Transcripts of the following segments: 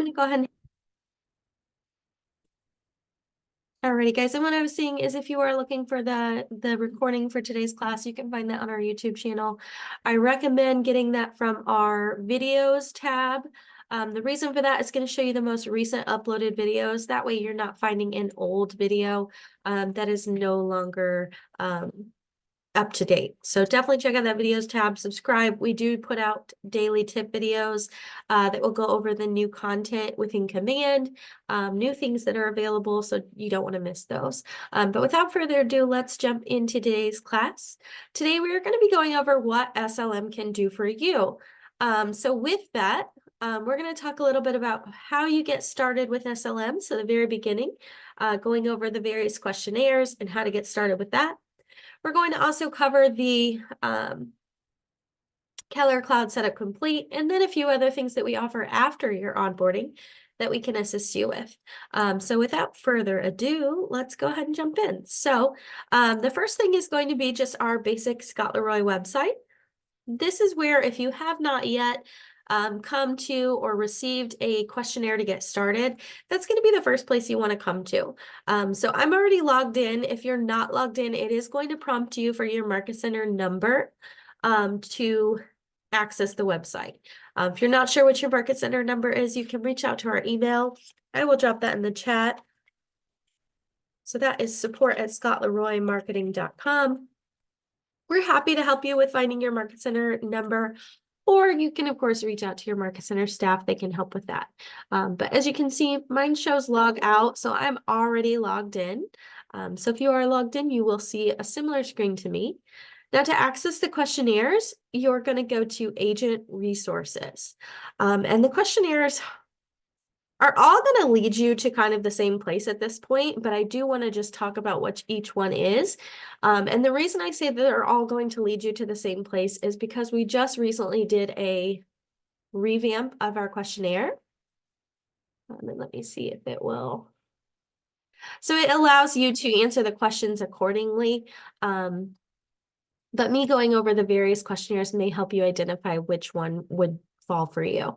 going to go ahead and Alrighty, guys, and what I was saying is if you are looking for the recording for today's class, you can find that on our YouTube channel. I recommend getting that from our videos tab. The reason for that is going to show you the most recent uploaded videos. That way you're not finding an old video that is no longer up to date. So definitely check out that videos tab, subscribe. We do put out daily tip videos that will go over the new content within Command, new things that are available, so you don't want to miss those. But without further ado, let's jump into today's class. Today we are going to be going over what SLM can do for you. So with that, we're going to talk a little bit about how you get started with SLM. So the very beginning, going over the various questionnaires and how to get started with that. We're going to also cover the Keller Cloud Setup Complete, and then a few other things that we offer after your onboarding that we can assist you with. So without further ado, let's go ahead and jump in. So the first thing is going to be just our basic Scott Leroy website. This is where, if you have not yet come to or received a questionnaire to get started, that's going to be the first place you want to come to. So I'm already logged in. If you're not logged in, it is going to prompt you for your Market Center number to access the website. If you're not sure what your Market Center number is, you can reach out to our email. I will drop that in the chat. So that is support@scottleroymarketing.com. We're happy to help you with finding your Market Center number, or you can, of course, reach out to your Market Center staff. They can help with that. But as you can see, mine shows log out, so I'm already logged in. So if you are logged in, you will see a similar screen to me. Now, to access the questionnaires, you're going to go to Agent Resources. And the questionnaires are all going to lead you to kind of the same place at this point, but I do want to just talk about what each one is. And the reason I say that they're all going to lead you to the same place is because we just recently did a revamp of our questionnaire. And let me see if it will. So it allows you to answer the questions accordingly. But me going over the various questionnaires may help you identify which one would fall for you.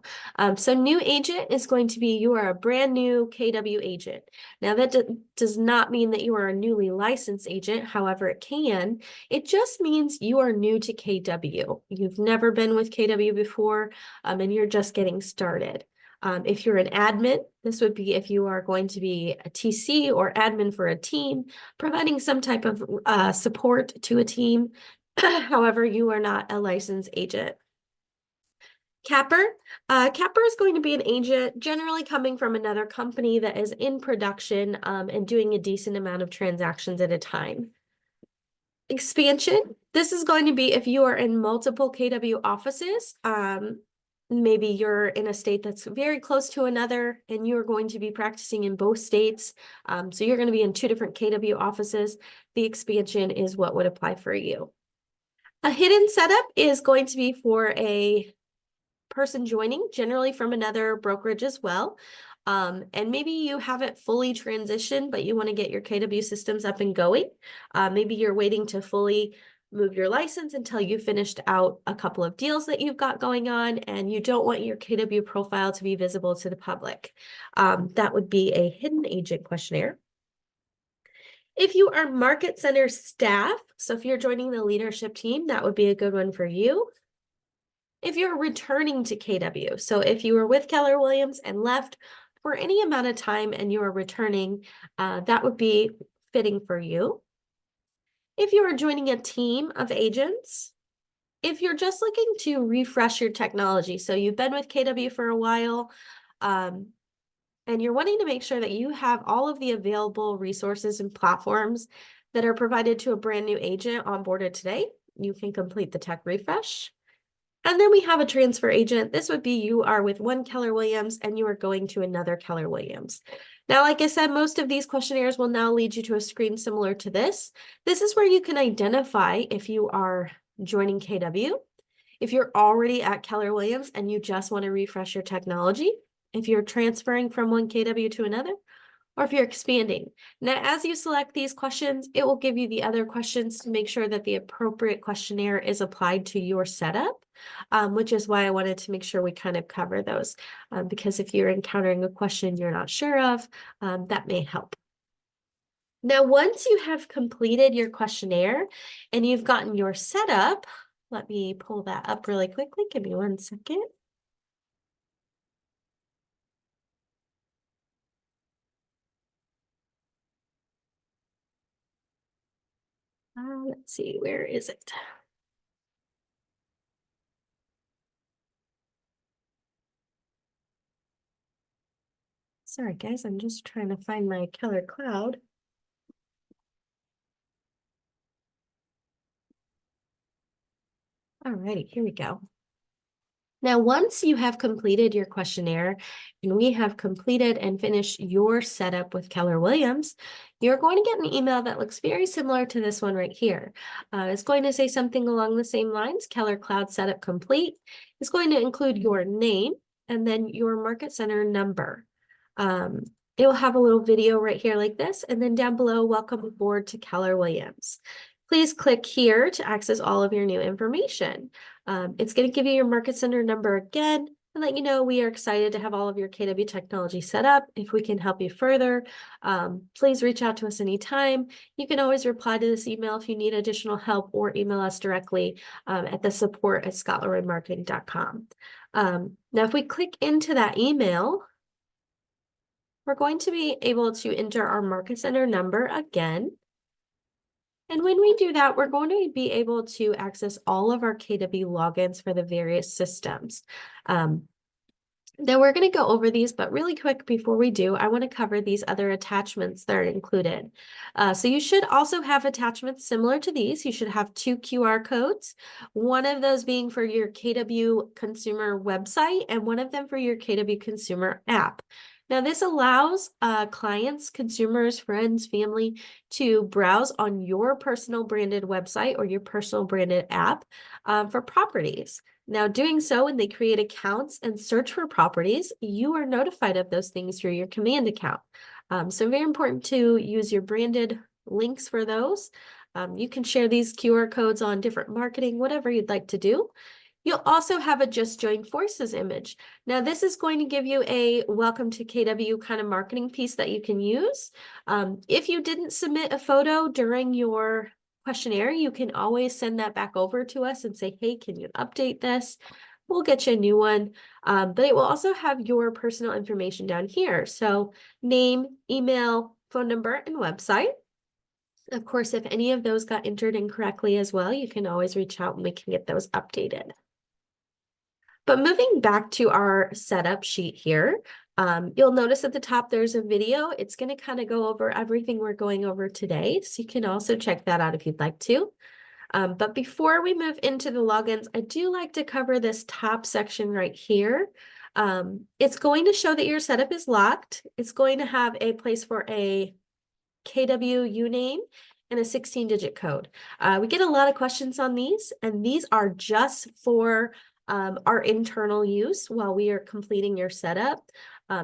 So new agent is going to be, you are a brand new KW agent. Now that does not mean that you are a newly licensed agent. However, it just means you are new to KW. You've never been with KW before, and you're just getting started. If you're an admin, this would be if you are going to be a TC or admin for a team, providing some type of support to a team. However, you are not a licensed agent. Capper. Capper is going to be an agent generally coming from another company that is in production and doing a decent amount of transactions at a time. Expansion. This is going to be if you are in multiple KW offices. Maybe you're in a state that's very close to another and you're going to be practicing in both states. So you're going to be in 2 different KW offices. The expansion is what would apply for you. A hidden setup is going to be for a person joining, generally from another brokerage as well. And maybe you haven't fully transitioned, but you want to get your KW systems up and going. Maybe you're waiting to fully move your license until you finished out a couple of deals that you've got going on, and you don't want your KW profile to be visible to the public. That would be a hidden agent questionnaire. If you are Market Center staff, so if you're joining the leadership team, that would be a good one for you. If you're returning to KW, so if you were with Keller Williams and left for any amount of time and you are returning, that would be fitting for you. If you are joining a team of agents, if you're just looking to refresh your technology, so you've been with KW for a while, and you're wanting to make sure that you have all of the available resources and platforms that are provided to a brand new agent onboarded today, you can complete the tech refresh. And then we have a transfer agent. This would be you are with one Keller Williams and you are going to another Keller Williams. Now, like I said, most of these questionnaires will now lead you to a screen similar to this. This is where you can identify if you are joining KW, if you're already at Keller Williams and you just want to refresh your technology, if you're transferring from one KW to another, or if you're expanding. Now, as you select these questions, it will give you the other questions to make sure that the appropriate questionnaire is applied to your setup. which is why I wanted to make sure we kind of cover those, because if you're encountering a question you're not sure of, that may help. Now, once you have completed your questionnaire and you've gotten your setup, let me pull that up really quickly. Give me 1 second. Let's see, where is it? Sorry, guys, I'm just trying to find my killer cloud. All righty, here we go. Now, once you have completed your questionnaire and we have completed and finished your setup with Keller Williams, you're going to get an email that looks very similar to this one right here. It's going to say something along the same lines, Keller Cloud Setup Complete. It's going to include your name and then your Market Center number. It will have a little video right here like this, and then down below, welcome aboard to Keller Williams. Please click here to access all of your new information. It's going to give you your Market Center number again and let you know we are excited to have all of your KW technology set up. If we can help you further, please reach out to us anytime. You can always reply to this email if you need additional help, or email us directly at the support@scottleroymarketing.com. Now, if we click into that email, we're going to be able to enter our Market Center number again. And when we do that, we're going to be able to access all of our KW logins for the various systems. Now we're going to go over these, but really quick before we do, I want to cover these other attachments that are included. So you should also have attachments similar to these. You should have 2 QR codes, one of those being for your KW consumer website and one of them for your KW consumer app. Now, this allows clients, consumers, friends, family to browse on your personal branded website or your personal branded app for properties. Now, doing so, when they create accounts and search for properties, you are notified of those things through your command account. So very important to use your branded links for those. You can share these QR codes on different marketing, whatever you'd like to do. You'll also have a Just Join Forces image. Now, this is going to give you a welcome to KW kind of marketing piece that you can use. If you didn't submit a photo during your questionnaire, you can always send that back over to us and say, hey, can you update this? We'll get you a new one. But it will also have your personal information down here. So name, email, phone number, and website. Of course, if any of those got entered incorrectly as well, you can always reach out and we can get those updated. But moving back to our setup sheet here, you'll notice at the top there's a video. It's going to kind of go over everything we're going over today. So you can also check that out if you'd like to. But before we move into the logins, I do like to cover this top section right here. It's going to show that your setup is locked. It's going to have a place for a KW uname and a 16-digit code. We get a lot of questions on these, and these are just for our internal use while we are completing your setup.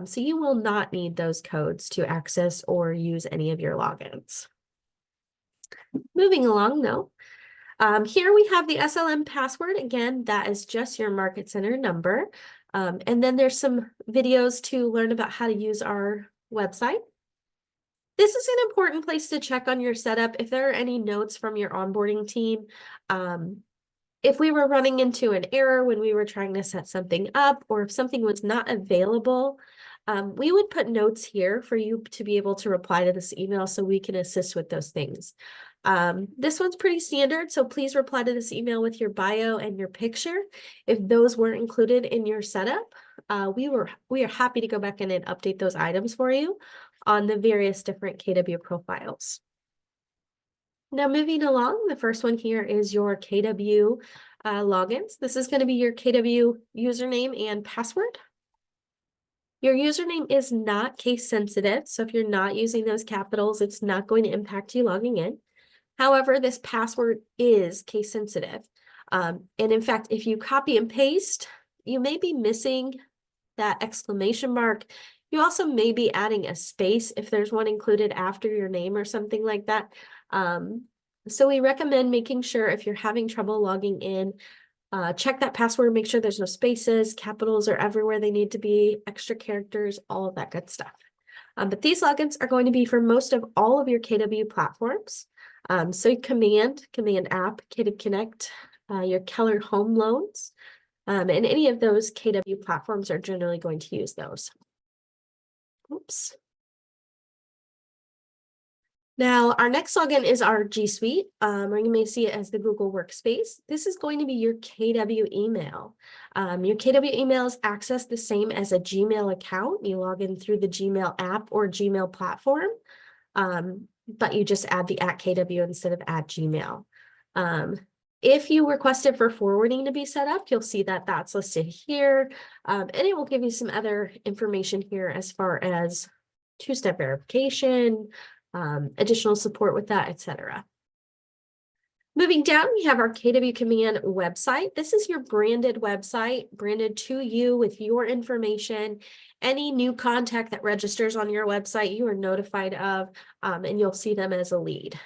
So you will not need those codes to access or use any of your logins. Moving along though, here we have the SLM password. Again, that is just your Market Center number. And then there's some videos to learn about how to use our website. This is an important place to check on your setup. If there are any notes from your onboarding team, if we were running into an error when we were trying to set something up, or if something was not available, we would put notes here for you to be able to reply to this email so we can assist with those things. This one's pretty standard, so please reply to this email with your bio and your picture. If those weren't included in your setup, we are happy to go back in and update those items for you on the various different KW profiles. Now, moving along, the first one here is your KW logins. This is going to be your KW username and password. Your username is not case sensitive, so if you're not using those capitals, it's not going to impact you logging in. However, this password is case sensitive. And in fact, if you copy and paste, you may be missing that exclamation mark. You also may be adding a space if there's one included after your name or something like that. So we recommend making sure if you're having trouble logging in, Check that password, make sure there's no spaces, capitals are everywhere they need to be, extra characters, all of that good stuff. But these logins are going to be for most of all of your KW platforms. So Command App, KW Connect, your Keller Home Loans, and any of those KW platforms are generally going to use those. Oops. Now, our next login is our G Suite, or you may see it as the Google Workspace. This is going to be your KW email. Your KW email is accessed the same as a Gmail account. You log in through the Gmail app or Gmail platform, but you just add the @KW instead of @Gmail. If you requested for forwarding to be set up, you'll see that that's listed here, and it will give you some other information here as far as two-step verification, additional support with that, etc. Moving down, we have our KW Command website. This is your branded website, branded to you with your information. Any new contact that registers on your website, you are notified of, and you'll see them as a lead.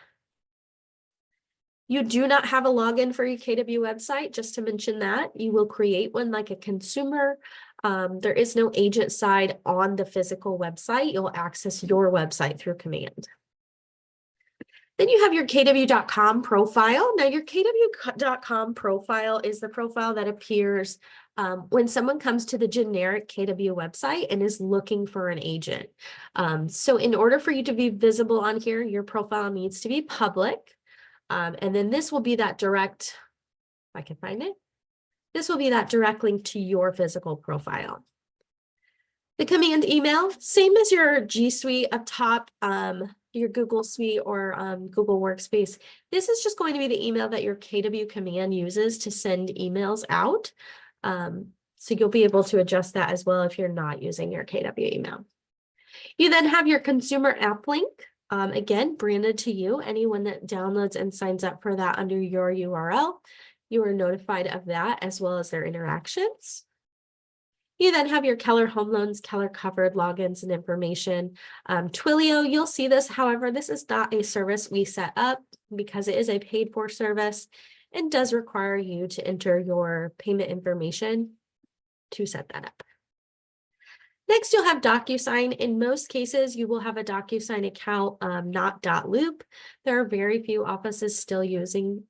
You do not have a login for your KW website, just to mention that. You will create one like a consumer. There is no agent side on the physical website. You'll access your website through Command. Then you have your KW.com profile. Now, your KW.com profile is the profile that appears when someone comes to the generic KW website and is looking for an agent. So in order for you to be visible on here, your profile needs to be public. And then this will be that direct, if I can find it, this will be that direct link to your physical profile. The Command email, same as your G Suite up top, your Google Suite or Google Workspace. This is just going to be the email that your KW Command uses to send emails out. So you'll be able to adjust that as well if you're not using your KW email. You then have your consumer app link. Again, branded to you. Anyone that downloads and signs up for that under your URL, you are notified of that as well as their interactions. You then have your Keller Home Loans, Keller Covered logins and information. Twilio, you'll see this. However, this is not a service we set up because it is a paid for service and does require you to enter your payment information to set that up. Next, you'll have DocuSign. In most cases, you will have a DocuSign account, not .loop. There are very few offices still using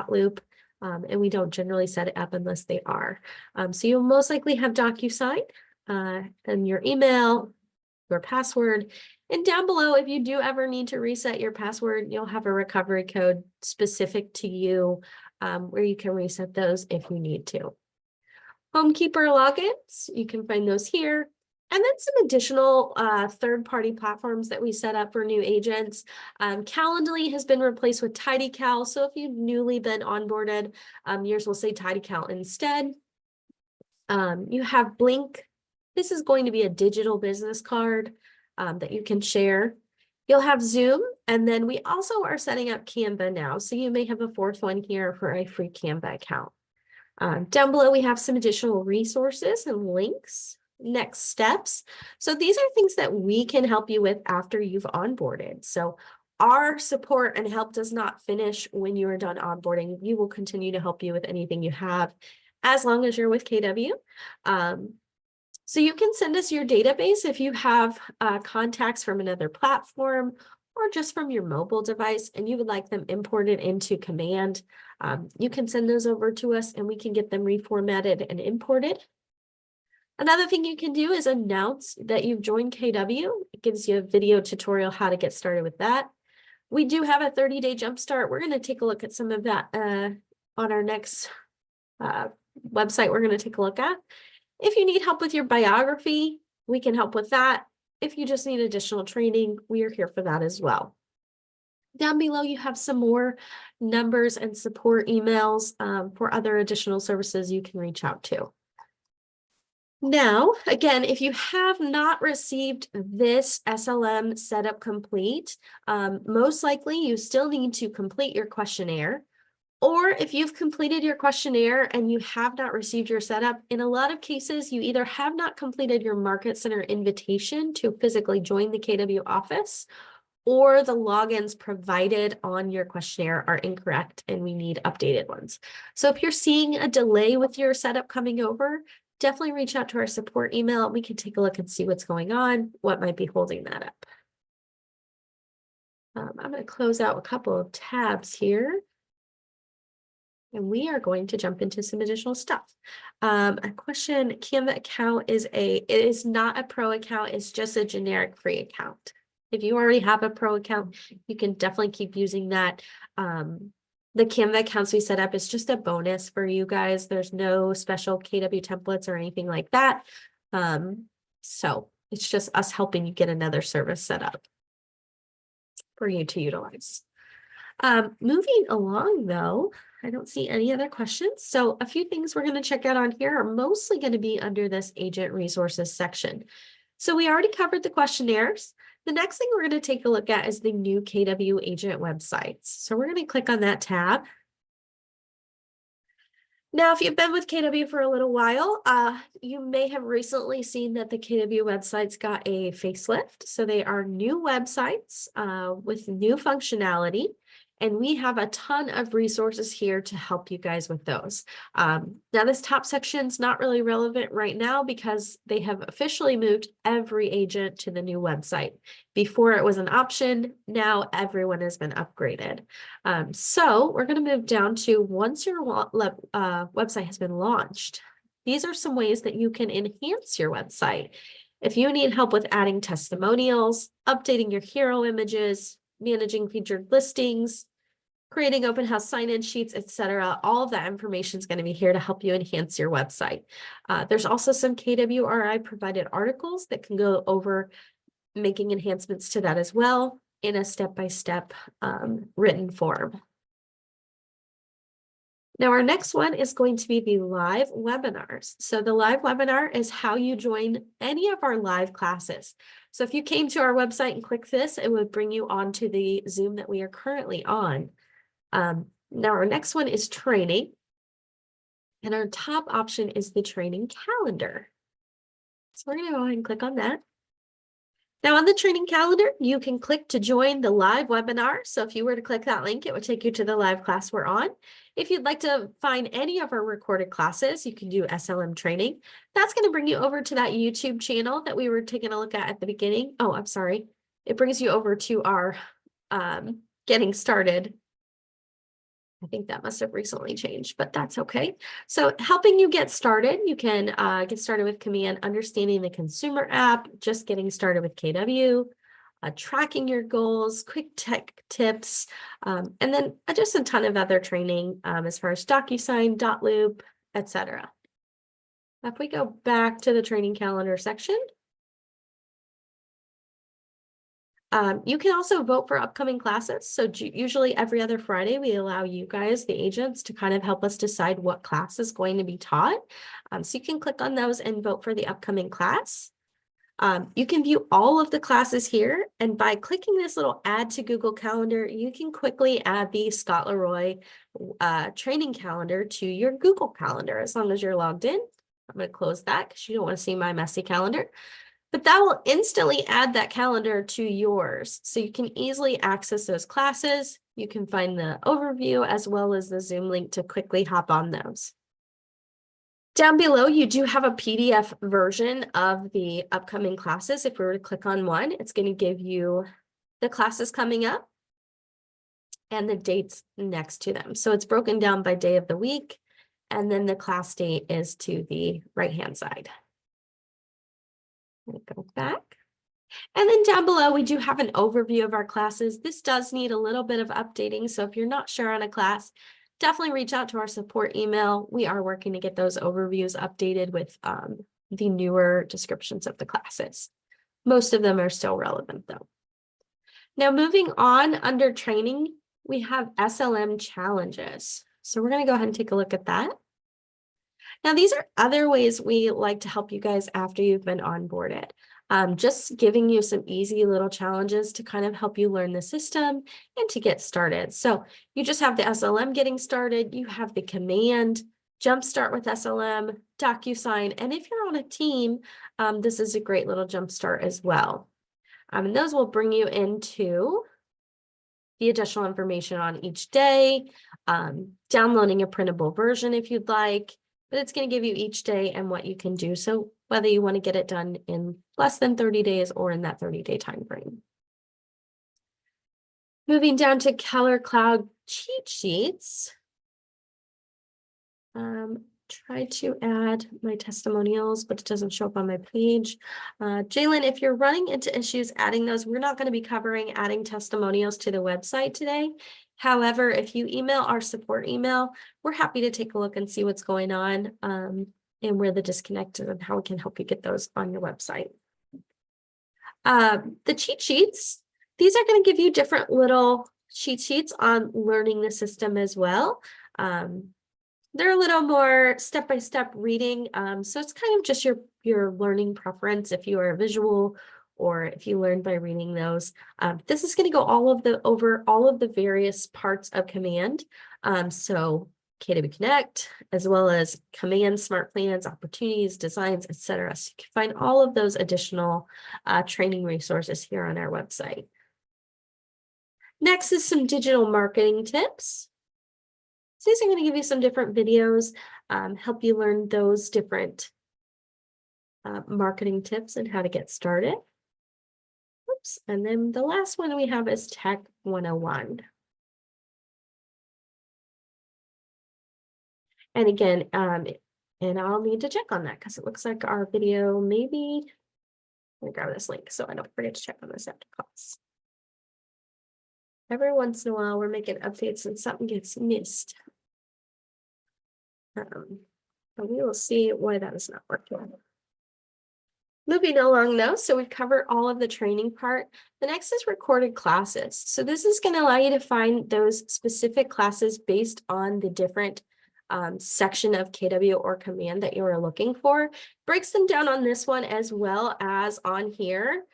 .loop. And we don't generally set it up unless they are. So you'll most likely have DocuSign and your email, your password. And down below, if you do ever need to reset your password, you'll have a recovery code specific to you where you can reset those if you need to. Homekeeper logins, you can find those here. And then some additional third-party platforms that we set up for new agents. Calendly has been replaced with TidyCal. So if you've newly been onboarded, yours will say TidyCal instead. You have Blink. This is going to be a digital business card that you can share. You'll have Zoom, and then we also are setting up Canva now. So you may have a fourth one here for a free Canva account. Down below, we have some additional resources and links. Next steps. So these are things that we can help you with after you've onboarded. So our support and help does not finish when you are done onboarding. We will continue to help you with anything you have as long as you're with KW. So you can send us your database if you have contacts from another platform or just from your mobile device and you would like them imported into Command. You can send those over to us and we can get them reformatted and imported. Another thing you can do is announce that you've joined KW. It gives you a video tutorial how to get started with that. We do have a 30-day jumpstart. We're going to take a look at some of that on our next website we're going to take a look at. If you need help with your biography, we can help with that. If you just need additional training, we are here for that as well. Down below, you have some more numbers and support emails for other additional services you can reach out to. Now, again, if you have not received this SLM setup complete, most likely you still need to complete your questionnaire. Or if you've completed your questionnaire and you have not received your setup, in a lot of cases, you either have not completed your Market Center invitation to physically join the KW office, or the logins provided on your questionnaire are incorrect and we need updated ones. So if you're seeing a delay with your setup coming over, definitely reach out to our support email. We can take a look and see what's going on, what might be holding that up. I'm going to close out a couple of tabs here. And we are going to jump into some additional stuff. A question, Canva account it is not a pro account, it's just a generic free account. If you already have a pro account, you can definitely keep using that. The Canva accounts we set up is just a bonus for you guys. There's no special KW templates or anything like that. So it's just us helping you get another service set up for you to utilize. Moving along though, I don't see any other questions. So a few things we're going to check out on here are mostly going to be under this agent resources section. So we already covered the questionnaires. The next thing we're going to take a look at is the new KW agent websites. So we're going to click on that tab. Now, if you've been with KW for a little while, you may have recently seen that the KW websites got a facelift. So they are new websites with new functionality. And we have a ton of resources here to help you guys with those. Now, this top section is not really relevant right now because they have officially moved every agent to the new website. Before it was an option, now everyone has been upgraded. So we're going to move down to once your website has been launched, these are some ways that you can enhance your website. If you need help with adding testimonials, updating your hero images, managing featured listings, creating open house sign-in sheets, etc. All of that information is going to be here to help you enhance your website. There's also some KWRI provided articles that can go over making enhancements to that as well in a step-by-step written form. Now, our next one is going to be the live webinars. So the live webinar is how you join any of our live classes. So if you came to our website and click this, it would bring you on to the Zoom that we are currently on. Now our next one is training. And our top option is the training calendar. So we're going to go ahead and click on that. Now on the training calendar, you can click to join the live webinar. So if you were to click that link, it would take you to the live class we're on. If you'd like to find any of our recorded classes, you can do SLM training. That's going to bring you over to that YouTube channel that we were taking a look at the beginning. Oh, I'm sorry. It brings you over to our getting started. I think that must have recently changed, but that's okay. So helping you get started, you can get started with Command, understanding the consumer app, just getting started with KW, tracking your goals, quick tech tips, and then just a ton of other training as far as DocuSign, Dotloop, etc. If we go back to the training calendar section, you can also vote for upcoming classes. So usually every other Friday, we allow you guys, the agents, to kind of help us decide what class is going to be taught. So you can click on those and vote for the upcoming class. You can view all of the classes here. And by clicking this little add to Google Calendar, you can quickly add the Scott Leroy training calendar to your Google Calendar as long as you're logged in. I'm going to close that because you don't want to see my messy calendar. But that will instantly add that calendar to yours. So you can easily access those classes. You can find the overview as well as the Zoom link to quickly hop on those. Down below, you do have a PDF version of the upcoming classes. If we were to click on one, it's going to give you the classes coming up and the dates next to them. So it's broken down by day of the week, and then the class date is to the right-hand side. Go back. And then down below, we do have an overview of our classes. This does need a little bit of updating. So if you're not sure on a class, definitely reach out to our support email. We are working to get those overviews updated with the newer descriptions of the classes. Most of them are still relevant though. Now moving on under training, we have SLM challenges. So we're going to go ahead and take a look at that. Now, these are other ways we like to help you guys after you've been onboarded. Just giving you some easy little challenges to kind of help you learn the system and to get started. So you just have the SLM getting started. You have the command, jumpstart with SLM, DocuSign. And if you're on a team, this is a great little jumpstart as well. And those will bring you into the additional information on each day, downloading a printable version if you'd like, but it's going to give you each day and what you can do. So whether you want to get it done in less than 30 days or in that 30-day time frame. Moving down to Keller Cloud cheat sheets. Try to add my testimonials, but it doesn't show up on my page. Jalen, if you're running into issues adding those, we're not going to be covering adding testimonials to the website today. However, if you email our support email, we're happy to take a look and see what's going on and where the disconnect is and how we can help you get those on your website. The cheat sheets, these are going to give you different little cheat sheets on learning the system as well. They're a little more step-by-step reading. So it's kind of just your learning preference if you are a visual or if you learn by reading those. This is going to go over all of the various parts of Command. So KW Connect, as well as Command, Smart Plans, Opportunities, Designs, etc. So you can find all of those additional training resources here on our website. Next is some digital marketing tips. So these are going to give you some different videos, help you learn those different marketing tips and how to get started. Oops. And then the last one we have is Tech 101. And again, and I'll need to check on that because it looks like our video maybe, let me grab this link so I don't forget to check on this after class. Every once in a while, we're making updates and something gets missed. But we will see why that is not working. Moving along though, so we've covered all of the training part. The next is recorded classes. So this is going to allow you to find those specific classes based on the different section of KW or Command that you are looking for. Breaks them down on this one as well as on here.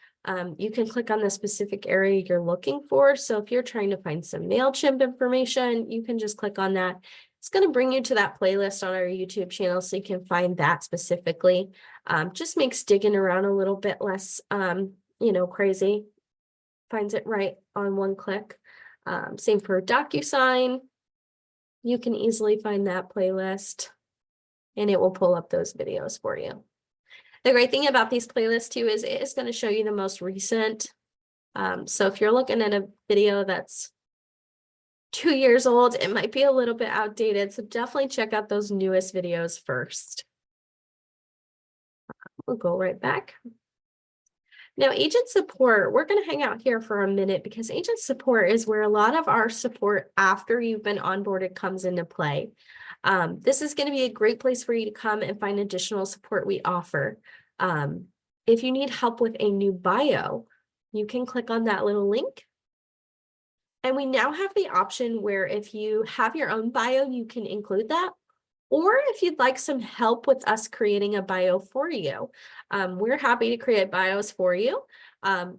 You can click on the specific area you're looking for. So if you're trying to find some MailChimp information, you can just click on that. It's going to bring you to that playlist on our YouTube channel so you can find that specifically. Just makes digging around a little bit less, crazy. Finds it right on one click. Same for DocuSign. You can easily find that playlist and it will pull up those videos for you. The great thing about these playlists too is it is going to show you the most recent. So if you're looking at a video that's 2 years old, it might be a little bit outdated. So definitely check out those newest videos first. We'll go right back. Now, agent support, we're going to hang out here for a minute because agent support is where a lot of our support after you've been onboarded comes into play. This is going to be a great place for you to come and find additional support we offer. If you need help with a new bio, you can click on that little link. And we now have the option where if you have your own bio, you can include that. Or if you'd like some help with us creating a bio for you, we're happy to create bios for you.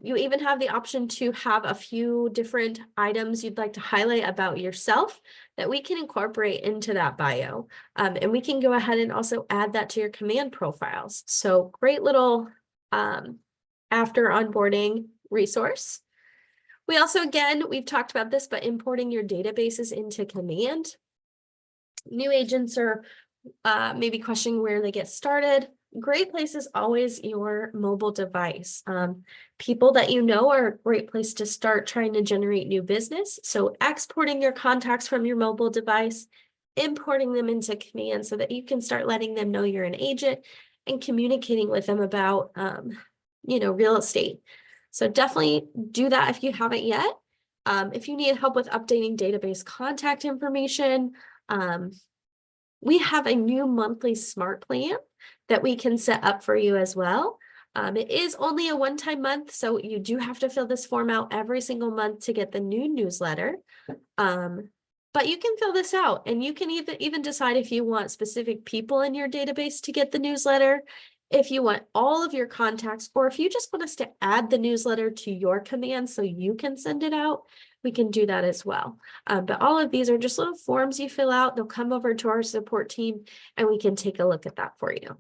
You even have the option to have a few different items you'd like to highlight about yourself that we can incorporate into that bio. And we can go ahead and also add that to your Command profiles. So great little after onboarding resource. We also, again, we've talked about this, but importing your databases into Command. New agents are maybe questioning where they get started. Great place is always your mobile device. People that you know are a great place to start trying to generate new business. So exporting your contacts from your mobile device, importing them into Command so that you can start letting them know you're an agent and communicating with them about, real estate. So definitely do that if you haven't yet. If you need help with updating database contact information, we have a new monthly smart plan that we can set up for you as well. It is only a one-time month, so you do have to fill this form out every single month to get the new newsletter. But you can fill this out and you can even decide if you want specific people in your database to get the newsletter, if you want all of your contacts, or if you just want us to add the newsletter to your Command so you can send it out, we can do that as well. But all of these are just little forms you fill out. They'll come over to our support team and we can take a look at that for you.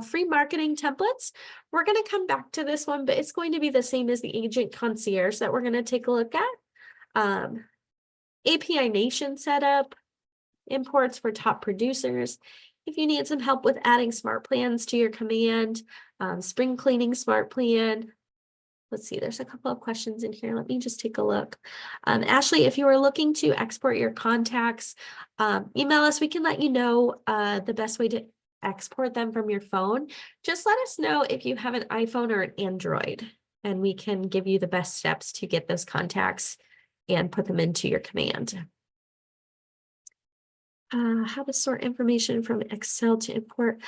Free marketing templates. We're going to come back to this one, but it's going to be the same as the agent concierge that we're going to take a look at. API Nation setup, imports for top producers. If you need some help with adding smart plans to your command, spring cleaning smart plan. Let's see, there's a couple of questions in here. Let me just take a look. Ashley, if you are looking to export your contacts, email us. We can let you know the best way to export them from your phone. Just let us know if you have an iPhone or an Android, and we can give you the best steps to get those contacts and put them into your command. How to sort information from Excel to import.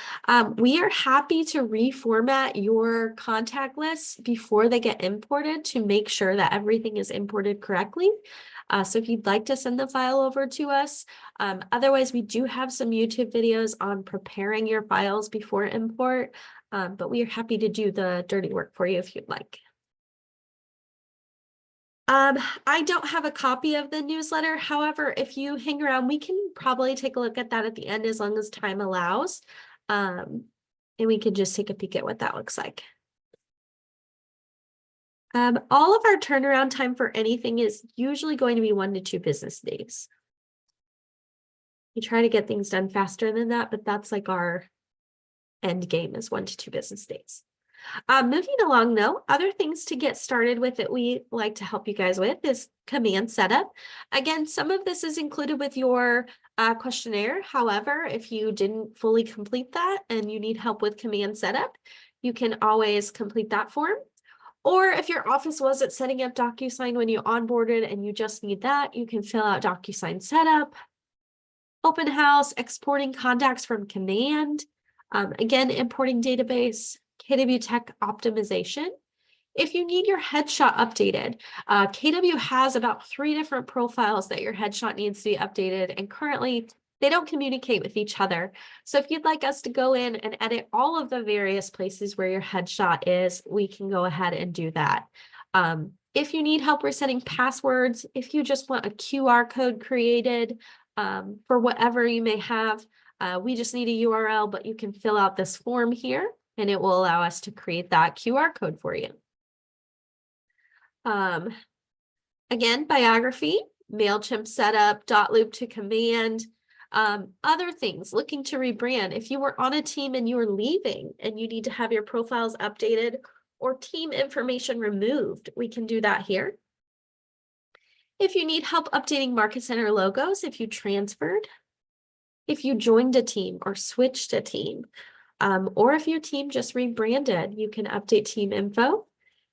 We are happy to reformat your contact lists before they get imported to make sure that everything is imported correctly. So if you'd like to send the file over to us, otherwise we do have some YouTube videos on preparing your files before import, but we are happy to do the dirty work for you if you'd like. I don't have a copy of the newsletter. However, if you hang around, we can probably take a look at that at the end as long as time allows. And we can just take a peek at what that looks like. All of our turnaround time for anything is usually going to be 1 to 2 business days. We try to get things done faster than that, but that's like our end game is 1 to 2 business days. Moving along though, other things to get started with that we like to help you guys with is command setup. Again, some of this is included with your questionnaire. However, if you didn't fully complete that and you need help with command setup, you can always complete that form. Or if your office wasn't setting up DocuSign when you onboarded and you just need that, you can fill out DocuSign setup, open house, exporting contacts from command, again, importing database, KW Tech optimization. If you need your headshot updated, KW has about 3 different profiles that your headshot needs to be updated, and currently they don't communicate with each other. So if you'd like us to go in and edit all of the various places where your headshot is, we can go ahead and do that. If you need help resetting passwords, if you just want a QR code created for whatever you may have, we just need a URL, but you can fill out this form here and it will allow us to create that QR code for you. Again, biography, MailChimp setup, loop to command, other things, looking to rebrand. If you were on a team and you were leaving and you need to have your profiles updated or team information removed, we can do that here. If you need help updating Market Center logos, if you transferred, if you joined a team or switched a team, or if your team just rebranded, you can update team info.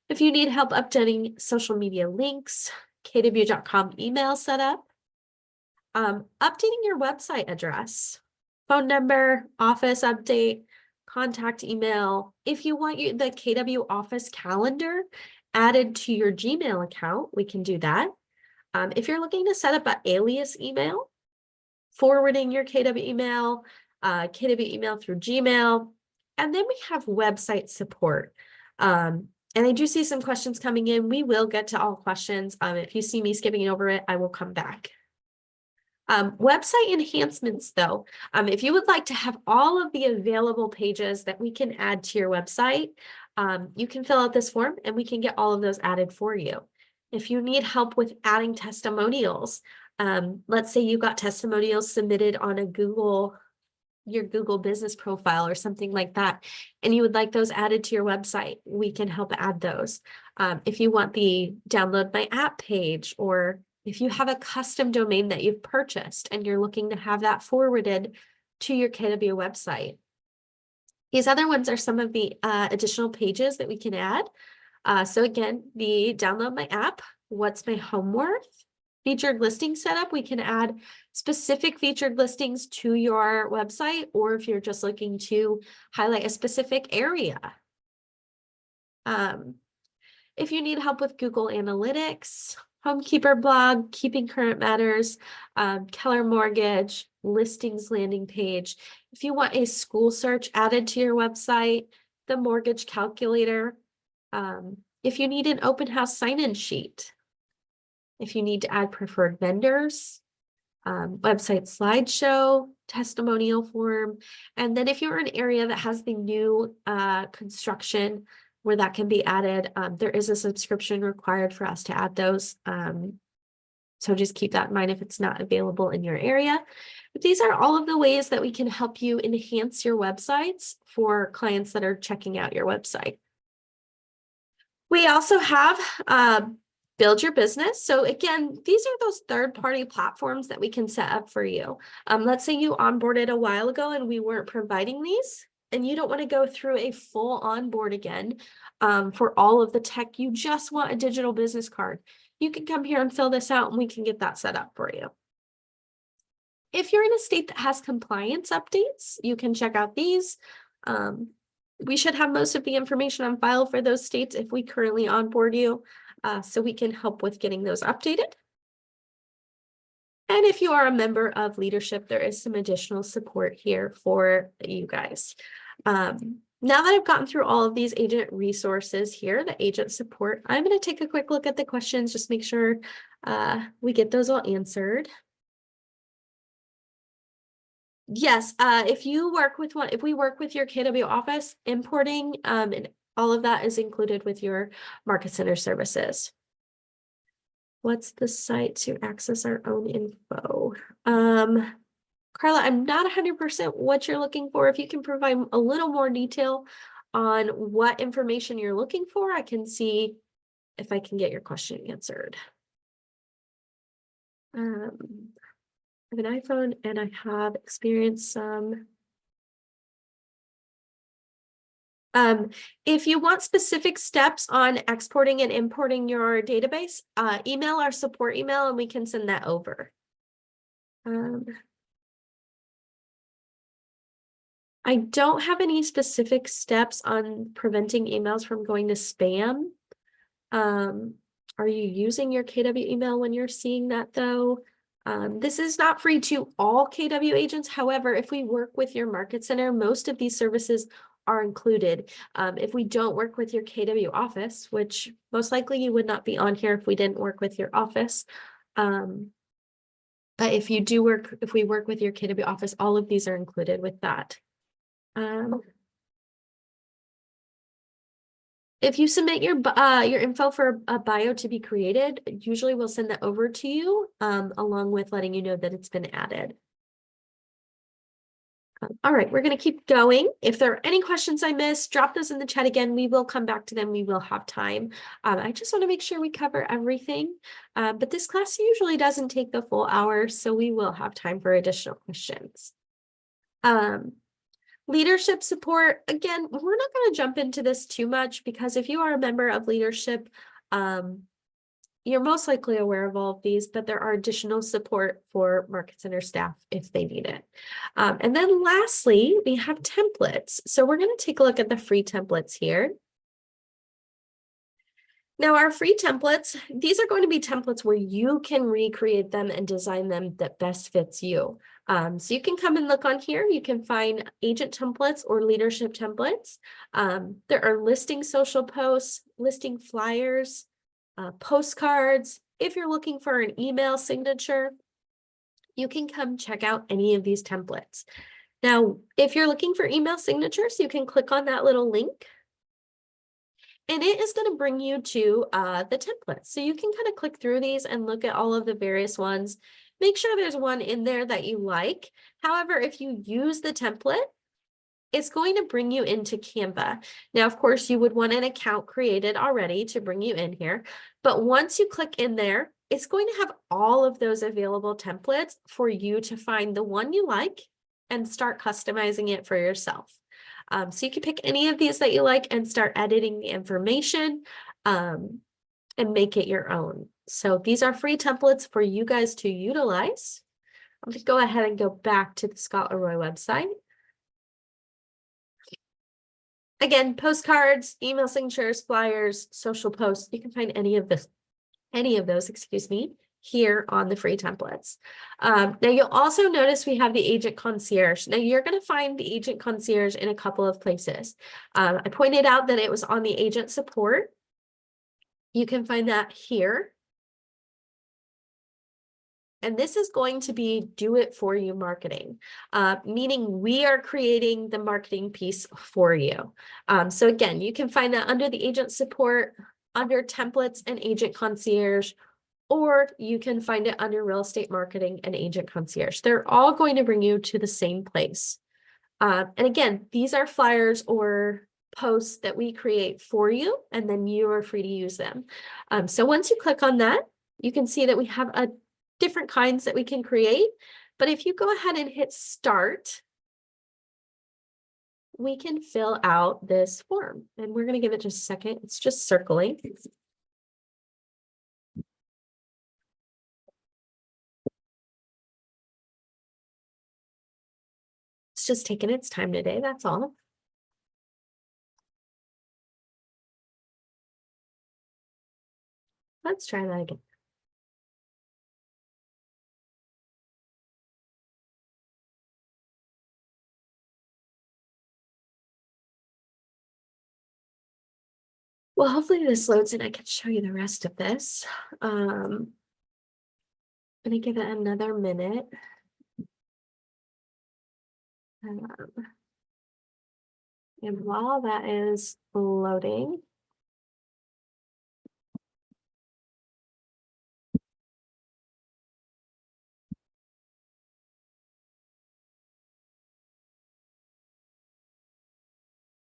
If you need help updating social media links, kw.com email setup, updating your website address, phone number, office update, contact email. If you want the KW office calendar added to your Gmail account, we can do that. If you're looking to set up an alias email, forwarding your KW email through Gmail, and then we have website support. And I do see some questions coming in. We will get to all questions. If you see me skipping over it, I will come back. Website enhancements though, if you would like to have all of the available pages that we can add to your website, you can fill out this form and we can get all of those added for you. If you need help with adding testimonials, let's say you got testimonials submitted on your Google business profile or something like that, and you would like those added to your website, we can help add those. If you want the download my app page, or if you have a custom domain that you've purchased and you're looking to have that forwarded to your KW website. These other ones are some of the additional pages that we can add. So again, the download my app, what's my home worth, featured listing setup, we can add specific featured listings to your website, or if you're just looking to highlight a specific area. If you need help with Google Analytics, Homekeeper blog, keeping current matters, Keller Mortgage, listings landing page. If you want a school search added to your website, the mortgage calculator. If you need an open house sign-in sheet, if you need to add preferred vendors, website slideshow, testimonial form. And then if you're in an area that has the new construction where that can be added, there is a subscription required for us to add those. So just keep that in mind if it's not available in your area. But these are all of the ways that we can help you enhance your websites for clients that are checking out your website. We also have Build Your Business. So again, these are those third-party platforms that we can set up for you. Let's say you onboarded a while ago and we weren't providing these, and you don't want to go through a full onboard again for all of the tech. You just want a digital business card. You can come here and fill this out and we can get that set up for you. If you're in a state that has compliance updates, you can check out these. We should have most of the information on file for those states if we currently onboard you, so we can help with getting those updated. And if you are a member of leadership, there is some additional support here for you guys. Now that I've gotten through all of these agent resources here, the agent support, I'm going to take a quick look at the questions, just make sure we get those all answered. Yes, if we work with your KW office, importing and all of that is included with your Market Center services. What's the site to access our own info? Carla, I'm not 100% what you're looking for. If you can provide a little more detail on what information you're looking for, I can see if I can get your question answered. I have an iPhone and I have experienced some. If you want specific steps on exporting and importing your database, email our support email and we can send that over. I don't have any specific steps on preventing emails from going to spam. Are you using your KW email when you're seeing that though? This is not free to all KW agents. However, if we work with your Market Center, most of these services are included. If we don't work with your KW office, which most likely you would not be on here if we didn't work with your office. But if we work with your KW office, all of these are included with that. If you submit your info for a bio to be created, usually we'll send that over to you along with letting you know that it's been added. All right, we're going to keep going. If there are any questions I missed, drop those in the chat again. We will come back to them. We will have time. I just want to make sure we cover everything. But this class usually doesn't take the full hour, so we will have time for additional questions. Leadership support, again, we're not going to jump into this too much because if you are a member of leadership, you're most likely aware of all of these, but there are additional support for Market Center staff if they need it. And then lastly, we have templates. So we're going to take a look at the free templates here. Now, our free templates, these are going to be templates where you can recreate them and design them that best fits you. So you can come and look on here. You can find agent templates or leadership templates. There are listing social posts, listing flyers, postcards. If you're looking for an email signature, you can come check out any of these templates. Now, if you're looking for email signatures, you can click on that little link. And it is going to bring you to the templates. So you can kind of click through these and look at all of the various ones. Make sure there's one in there that you like. However, if you use the template, it's going to bring you into Canva. Now, of course, you would want an account created already to bring you in here. But once you click in there, it's going to have all of those available templates for you to find the one you like and start customizing it for yourself. So you can pick any of these that you like and start editing the information and make it your own. So these are free templates for you guys to utilize. I'm going to go ahead and go back to the Scott Leroy website. Again, postcards, email signatures, flyers, social posts. You can find any of those, excuse me, here on the free templates. Now you'll also notice we have the agent concierge. Now you're going to find the agent concierge in a couple of places. I pointed out that it was on the agent support. You can find that here. And this is going to be do it for you marketing, meaning we are creating the marketing piece for you. So again, you can find that under the agent support, under templates and agent concierge, or you can find it under real estate marketing and agent concierge. They're all going to bring you to the same place. And again, these are flyers or posts that we create for you, and then you are free to use them. So once you click on that, you can see that we have a different kinds that we can create. But if you go ahead and hit start, we can fill out this form, and we're going to give it just a second. It's just circling. It's just taking its time today, that's all. Let's try that again. Well, hopefully this loads and I can show you the rest of this. I'm gonna give it another minute. And while that is loading,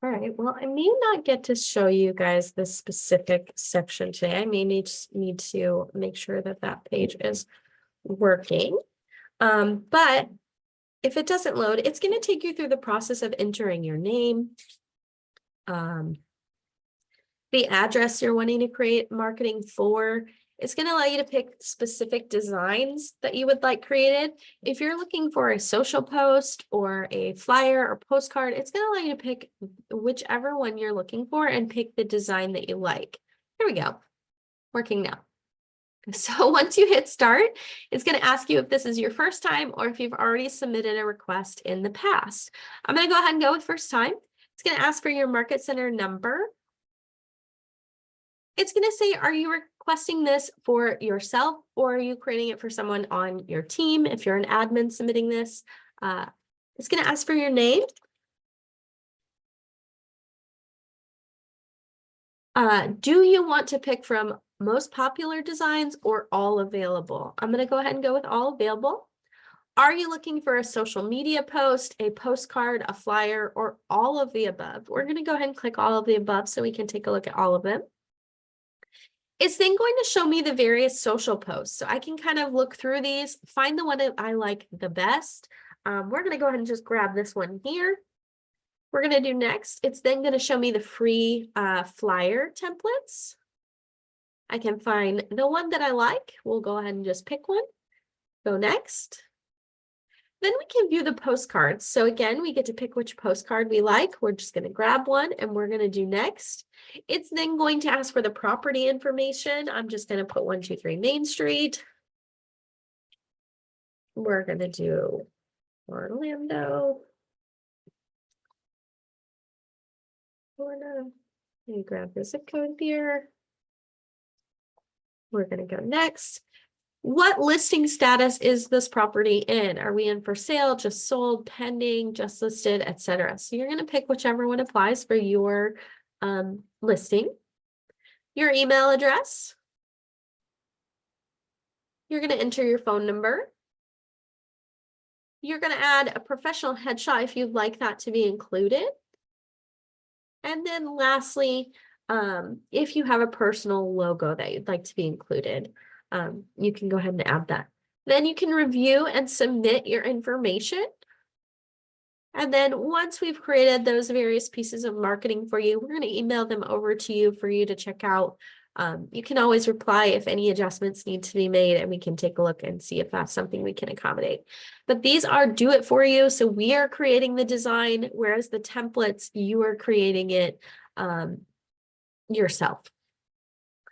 all right, well, I may not get to show you guys this specific section today. I may need to make sure that that page is working. But if it doesn't load, it's going to take you through the process of entering your name, the address you're wanting to create marketing for. It's going to allow you to pick specific designs that you would like created. If you're looking for a social post or a flyer or postcard, it's going to allow you to pick whichever one you're looking for and pick the design that you like. Here we go. Working now. So once you hit start, it's going to ask you if this is your first time or if you've already submitted a request in the past. I'm going to go ahead and go with first time. It's going to ask for your market center number. It's going to say, are you requesting this for yourself or are you creating it for someone on your team? If you're an admin submitting this, it's going to ask for your name. Do you want to pick from most popular designs or all available? I'm going to go ahead and go with all available. Are you looking for a social media post, a postcard, a flyer, or all of the above? We're going to go ahead and click all of the above so we can take a look at all of them. It's then going to show me the various social posts. So I can kind of look through these, find the one that I like the best. We're going to go ahead and just grab this one here. We're going to do next. It's then going to show me the free flyer templates. I can find the one that I like. We'll go ahead and just pick one. Go next. Then we can view the postcards. So again, we get to pick which postcard we like. We're just going to grab one and we're going to do next. It's then going to ask for the property information. I'm just going to put 123 Main Street. We're going to do Orlando. Florida. Let me grab the zip code here. We're going to go next. What listing status is this property in? Are we in for sale, just sold, pending, just listed, etc.? So you're going to pick whichever one applies for your listing. Your email address. You're going to enter your phone number. You're going to add a professional headshot if you'd like that to be included. And then lastly, if you have a personal logo that you'd like to be included, you can go ahead and add that. Then you can review and submit your information. And then once we've created those various pieces of marketing for you, we're going to email them over to you for you to check out. You can always reply if any adjustments need to be made, and we can take a look and see if that's something we can accommodate. But these are do it for you. So we are creating the design, whereas the templates, you are creating it yourself.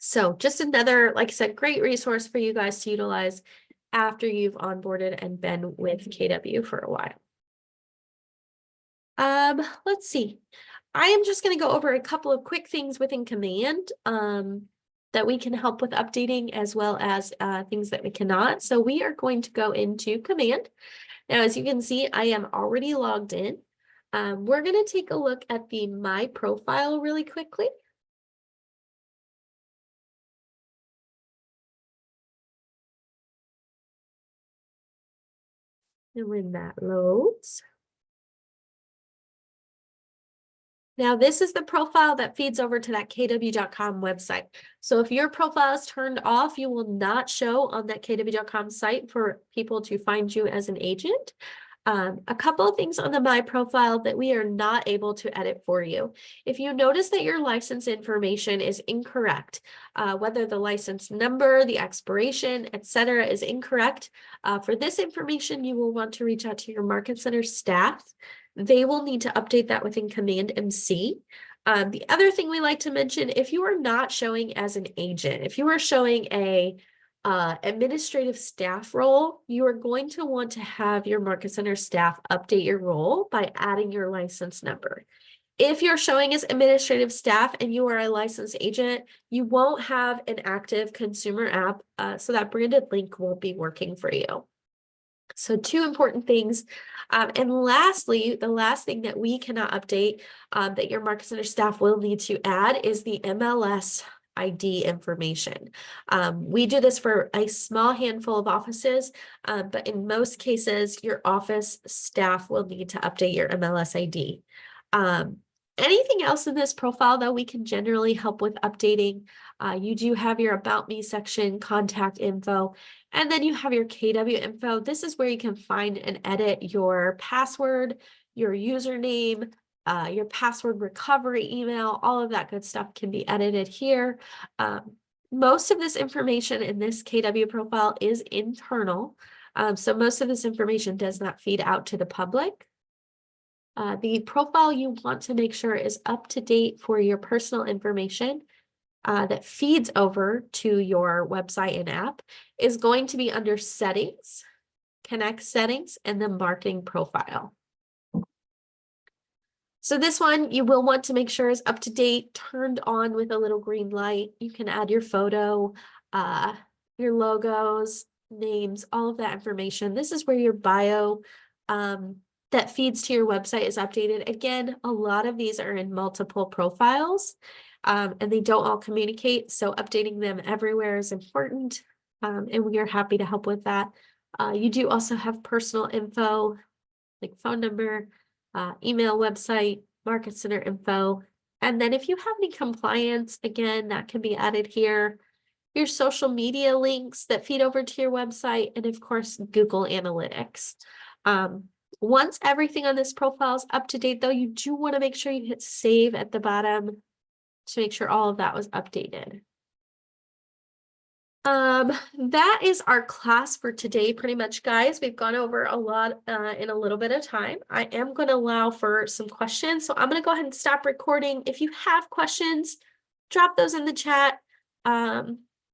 So just another, like I said, great resource for you guys to utilize after you've onboarded and been with KW for a while. Let's see. I am just going to go over a couple of quick things within Command. that we can help with updating as well as things that we cannot. So we are going to go into command. Now, as you can see, I am already logged in. We're going to take a look at the My Profile really quickly. And when that loads. Now, this is the profile that feeds over to that kw.com website. So if your profile is turned off, you will not show on that kw.com site for people to find you as an agent. A couple of things on the My Profile that we are not able to edit for you. If you notice that your license information is incorrect, whether the license number, the expiration, etc., is incorrect, for this information, you will want to reach out to your Market Center staff. They will need to update that within Command MC. The other thing we like to mention, if you are not showing as an agent, if you are showing a administrative staff role, you are going to want to have your Market Center staff update your role by adding your license number. If you're showing as administrative staff and you are a licensed agent, you won't have an active consumer app, so that branded link won't be working for you. So two important things. And lastly, the last thing that we cannot update that your Market Center staff will need to add is the MLS ID information. We do this for a small handful of offices, but in most cases, your office staff will need to update your MLS ID. Anything else in this profile, though, we can generally help with updating. You do have your About Me section, contact info, and then you have your KW info. This is where you can find and edit your password, your username, your password recovery email, all of that good stuff can be edited here. Most of this information in this KW profile is internal. So most of this information does not feed out to the public. The profile you want to make sure is up to date for your personal information that feeds over to your website and app is going to be under settings, connect settings, and the marketing profile. So this one you will want to make sure is up to date, turned on with a little green light. You can add your photo, your logos, names, all of that information. This is where your bio that feeds to your website is updated. Again, a lot of these are in multiple profiles and they don't all communicate. So updating them everywhere is important. And we are happy to help with that. You do also have personal info like phone number, email, website, Market Center info. And then if you have any compliance, again, that can be added here. Your social media links that feed over to your website, and of course, Google Analytics. Once everything on this profile is up to date, though, you do want to make sure you hit save at the bottom to make sure all of that was updated. That is our class for today, pretty much, guys. We've gone over a lot in a little bit of time. I am going to allow for some questions, so I'm going to go ahead and stop recording. If you have questions, drop those in the chat.